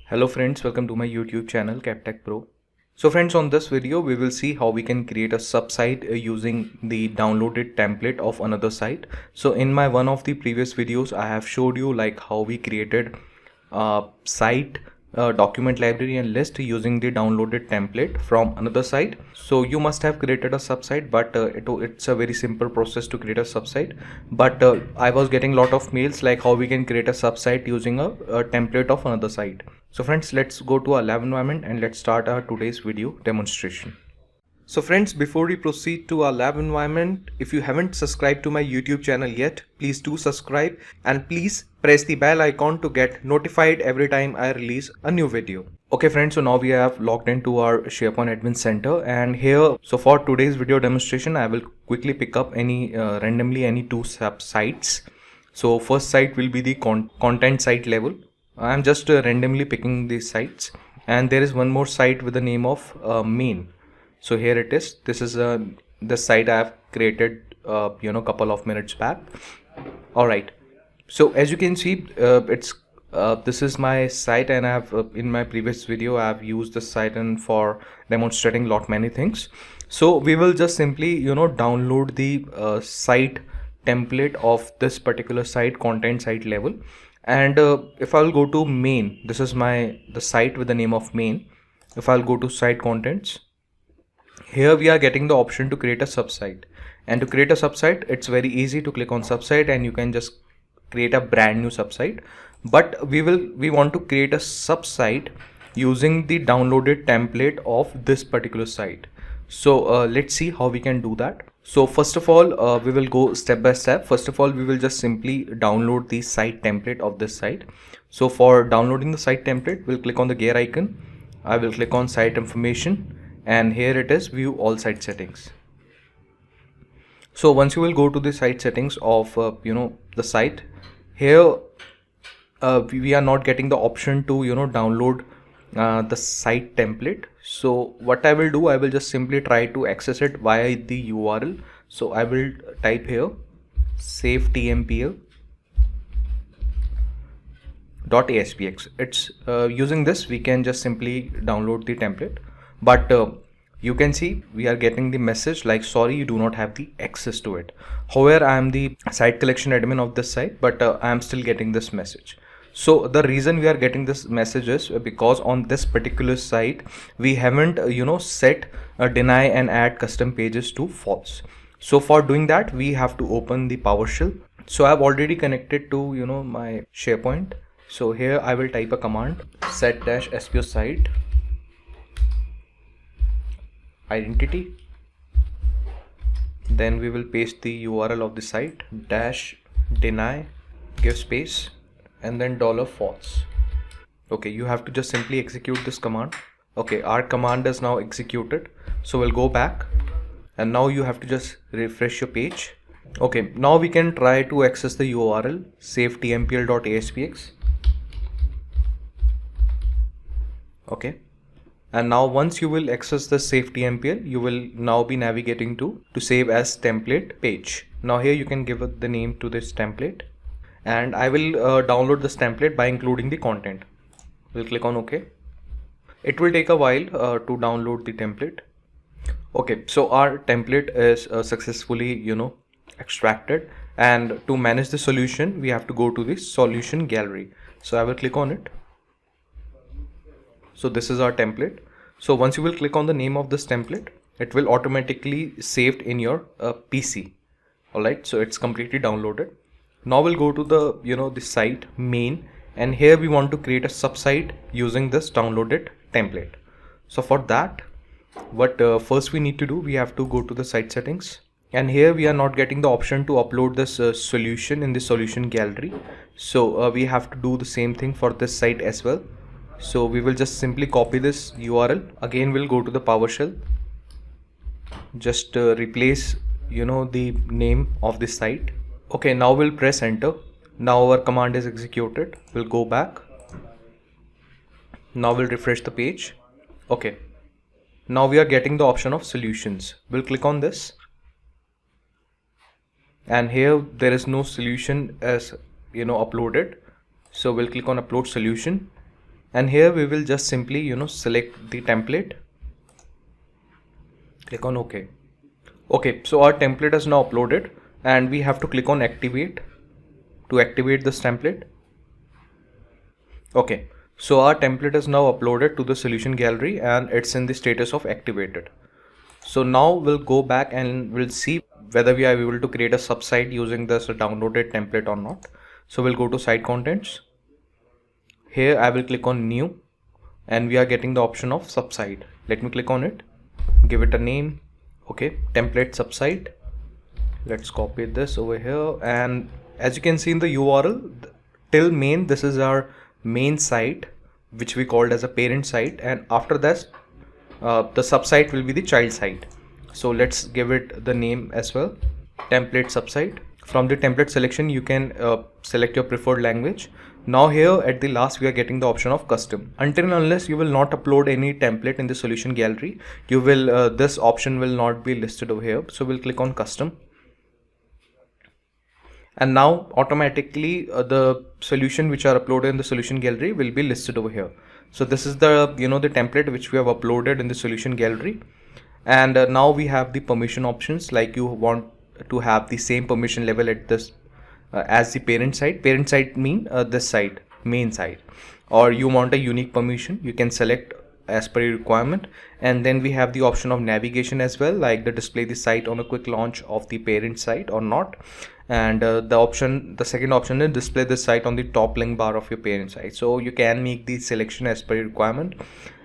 Hello friends, welcome to my YouTube channel Kaptechpro. So friends, on this video we will see how we can create a subsite using the downloaded template of another site. So in my one of the previous videos I have showed you like how we created a site document library and list using the downloaded template from another site. So you must have created a subsite, but it's a very simple process to create a subsite. But I was getting a lot of mails like how we can create a subsite using a template of another site. So friends, let's go to our lab environment and let's start our today's video demonstration. So friends, before we proceed to our lab environment, if you haven't subscribed to my YouTube channel yet, please do subscribe and please press the bell icon to get notified every time I release a new video. Okay friends, so now we have logged into our SharePoint Admin Center, and here, so for today's video demonstration, I will quickly pick up randomly any two sites. So first site will be the content site level. I'm just randomly picking these sites, and there is one more site with the name of main. So here it is. This is the site I have created couple of minutes back. All right, so as you can see, this is my site, and I have in my previous video I have used this site and for demonstrating many things. So we will just simply download the site template of this particular site, content site level. And if I'll go to main, this is the site with the name of main. If I'll go to site contents, here we are getting the option to create a subsite. And to create a subsite, it's very easy to click on subsite and you can just create a brand new subsite. But we want to create a subsite using the downloaded template of this particular site. So let's see how we can do that. So first of all, we will go step by step. First of all, we will just simply download the site template of this site. So for downloading the site template, we'll click on the gear icon. I will click on site information, and here it is, view all site settings. So once you will go to the site settings of the site, here we are not getting the option to download the site template. So what I will do, I will just simply try to access it via the URL. So I will type here safetmpl.aspx. It's using this we can just simply download the template, but you can see we are getting the message like, sorry, you do not have the access to it. However, I am the site collection admin of this site, but I am still getting this message. So the reason we are getting this message is because on this particular site we haven't set deny and add custom pages to false. So for doing that, we have to open the PowerShell. So I've already connected to my SharePoint. So here I will type a command, set-spo site identity. Then we will paste the URL of the site, -deny, give space, and then $false. Okay, you have to just simply execute this command. Okay, our command is now executed. So we'll go back, and now you have to just refresh your page. Okay, now we can try to access the URL safetmpl.aspx. Okay, and now once you will access the safetmpl, you will now be navigating to save as template page. Now here you can give it the name to this template, and I will download this template by including the content. We'll click on OK. It will take a while to download the template. Okay, so our template is successfully extracted, and to manage the solution we have to go to the solution gallery. So I will click on it. So this is our template. So once you will click on the name of this template, it will automatically saved in your PC. Alright, so it's completely downloaded. Now we'll go to the site main, and here we want to create a subsite using this downloaded template. So for that, what first we need to do, we have to go to the site settings, and here we are not getting the option to upload this solution in the solution gallery. So we have to do the same thing for this site as well. So we will just simply copy this URL. Again, we'll go to the PowerShell, just replace the name of this site. Okay, now we'll press enter. Now our command is executed. We'll go back. Now we'll refresh the page. Okay, now we are getting the option of solutions. We'll click on this, and here there is no solution as uploaded. So we'll click on upload solution, and here we will just simply select the template, click on OK. Okay, so our template is now uploaded and we have to click on activate to activate this template. Okay, so our template is now uploaded to the solution gallery and it's in the status of activated. So now we'll go back and we'll see whether we are able to create a subsite using this downloaded template or not. So we'll go to site contents. Here I will click on new and we are getting the option of subsite. Let me click on it, give it a name. Okay, template subsite. Let's copy this over here, and as you can see in the URL till main, this is our main site which we called as a parent site, and after that the subsite will be the child site. So let's give it the name as well, template subsite. From the template selection you can select your preferred language. Now here at the last we are getting the option of custom. Until and unless you will not upload any template in the solution gallery, you will this option will not be listed over here. So we'll click on custom, and now automatically the solution which are uploaded in the solution gallery will be listed over here. So this is the the template which we have uploaded in the solution gallery, and now we have the permission options, like you want to have the same permission level at this as the parent site. Parent site mean this site, main site, or you want a unique permission, you can select as per your requirement. And then we have the option of navigation as well, like the display the site on a quick launch of the parent site or not. And the second option is display the site on the top link bar of your parent site. So you can make the selection as per your requirement.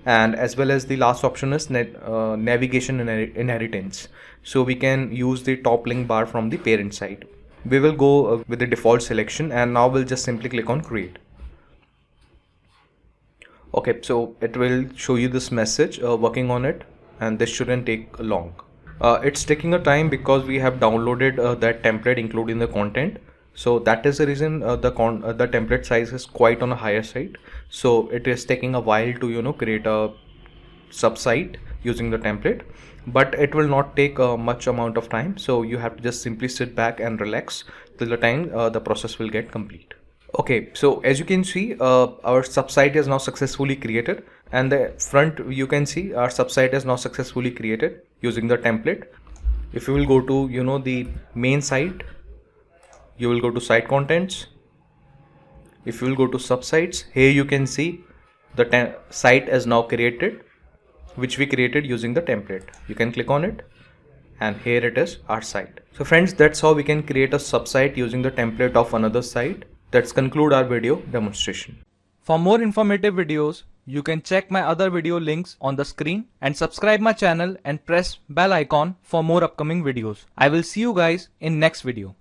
And as well as the last option is navigation inheritance. So we can use the top link bar from the parent site. We will go with the default selection, and now we'll just simply click on create. Okay, so it will show you this message working on it, and this shouldn't take long. It's taking a time because we have downloaded that template including the content. So that is the reason the template size is quite on a higher side. So it is taking a while to create a subsite using the template, but it will not take much amount of time. So you have to just simply sit back and relax till the time the process will get complete. Okay, so as you can see, our subsite is now successfully created, and the front you can see our subsite is now successfully created using the template. If you will go to the main site, you will go to site contents. If you will go to subsites, here you can see the site is now created, which we created using the template. You can click on it, and here it is, our site. So friends, that's how we can create a subsite using the template of another site. That's conclude our video demonstration. For more informative videos, you can check my other video links on the screen, and subscribe my channel and press bell icon for more upcoming videos. I will see you guys in next video.